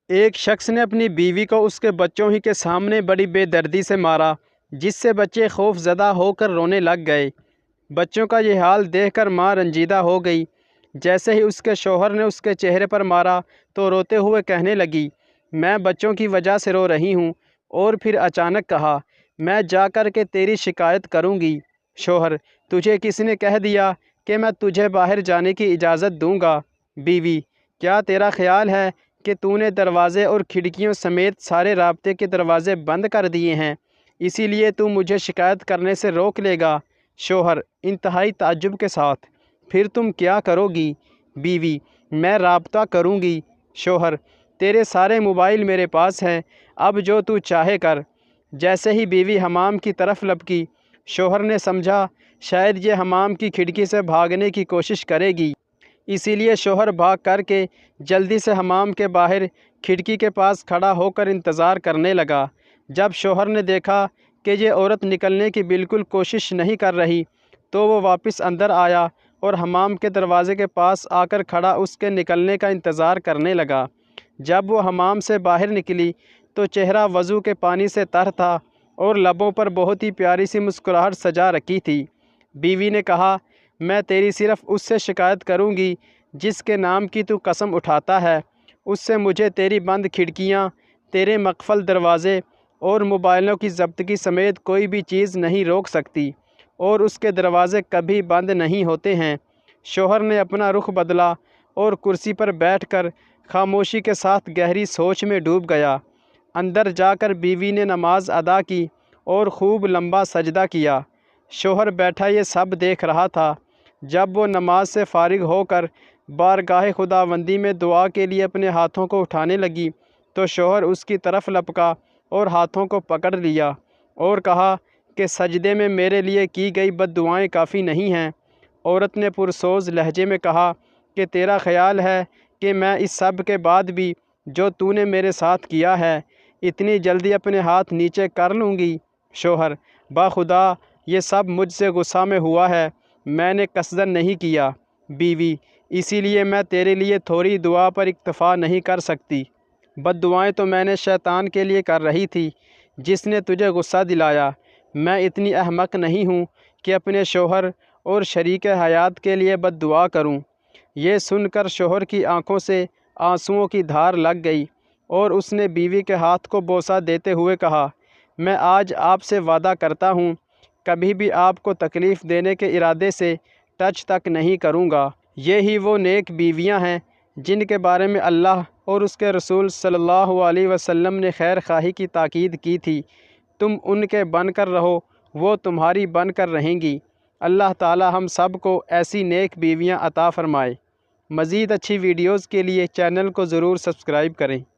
ایک شخص نے اپنی بیوی کو اس کے بچوں ہی کے سامنے بڑی بے دردی سے مارا، جس سے بچے خوف زدہ ہو کر رونے لگ گئے۔ بچوں کا یہ حال دیکھ کر ماں رنجیدہ ہو گئی۔ جیسے ہی اس کے شوہر نے اس کے چہرے پر مارا تو روتے ہوئے کہنے لگی، میں بچوں کی وجہ سے رو رہی ہوں۔ اور پھر اچانک کہا، میں جا کر کے تیری شکایت کروں گی۔ شوہر: تجھے کس نے کہہ دیا کہ میں تجھے باہر جانے کی اجازت دوں گا؟ بیوی: کیا تیرا خیال ہے کہ تو نے دروازے اور کھڑکیوں سمیت سارے رابطے کے دروازے بند کر دیے ہیں، اسی لیے تو مجھے شکایت کرنے سے روک لے گا؟ شوہر انتہائی تعجب کے ساتھ: پھر تم کیا کرو گی؟ بیوی: میں رابطہ کروں گی۔ شوہر: تیرے سارے موبائل میرے پاس ہیں، اب جو تو چاہے کر۔ جیسے ہی بیوی حمام کی طرف لپکی، شوہر نے سمجھا شاید یہ حمام کی کھڑکی سے بھاگنے کی کوشش کرے گی، اسی لیے شوہر بھاگ کر کے جلدی سے حمام کے باہر کھڑکی کے پاس کھڑا ہو کر انتظار کرنے لگا۔ جب شوہر نے دیکھا کہ یہ عورت نکلنے کی بالکل کوشش نہیں کر رہی تو وہ واپس اندر آیا اور حمام کے دروازے کے پاس آ کر کھڑا اس کے نکلنے کا انتظار کرنے لگا۔ جب وہ حمام سے باہر نکلی تو چہرہ وضو کے پانی سے تر تھا اور لبوں پر بہت ہی پیاری سی مسکراہٹ سجا رکھی تھی۔ بیوی نے کہا، میں تیری صرف اس سے شکایت کروں گی جس کے نام کی تو قسم اٹھاتا ہے، اس سے مجھے تیری بند کھڑکیاں، تیرے مقفل دروازے اور موبائلوں کی ضبطگی سمیت کوئی بھی چیز نہیں روک سکتی، اور اس کے دروازے کبھی بند نہیں ہوتے ہیں۔ شوہر نے اپنا رخ بدلا اور کرسی پر بیٹھ کر خاموشی کے ساتھ گہری سوچ میں ڈوب گیا۔ اندر جا کر بیوی نے نماز ادا کی اور خوب لمبا سجدہ کیا۔ شوہر بیٹھا یہ سب دیکھ رہا تھا۔ جب وہ نماز سے فارغ ہو کر بارگاہ خداوندی میں دعا کے لیے اپنے ہاتھوں کو اٹھانے لگی تو شوہر اس کی طرف لپکا اور ہاتھوں کو پکڑ لیا اور کہا کہ سجدے میں میرے لیے کی گئی بد دعائیں کافی نہیں ہیں۔ عورت نے پرسوز لہجے میں کہا کہ تیرا خیال ہے کہ میں اس سب کے بعد بھی جو تو نے میرے ساتھ کیا ہے اتنی جلدی اپنے ہاتھ نیچے کر لوں گی؟ شوہر: باخدا یہ سب مجھ سے غصہ میں ہوا ہے، میں نے قصداً نہیں کیا۔ بیوی: اسی لیے میں تیرے لیے تھوڑی دعا پر اکتفا نہیں کر سکتی، بد دعائیں تو میں نے شیطان کے لیے کر رہی تھی جس نے تجھے غصہ دلایا۔ میں اتنی احمق نہیں ہوں کہ اپنے شوہر اور شریک حیات کے لیے بد دعا کروں۔ یہ سن کر شوہر کی آنکھوں سے آنسوؤں کی دھار لگ گئی اور اس نے بیوی کے ہاتھ کو بوسہ دیتے ہوئے کہا، میں آج آپ سے وعدہ کرتا ہوں کبھی بھی آپ کو تکلیف دینے کے ارادے سے ٹچ تک نہیں کروں گا۔ یہی وہ نیک بیویاں ہیں جن کے بارے میں اللہ اور اس کے رسول صلی اللہ علیہ وسلم نے خیر خواہی کی تاکید کی تھی۔ تم ان کے بن کر رہو، وہ تمہاری بن کر رہیں گی۔ اللہ تعالی ہم سب کو ایسی نیک بیویاں عطا فرمائے۔ مزید اچھی ویڈیوز کے لیے چینل کو ضرور سبسکرائب کریں۔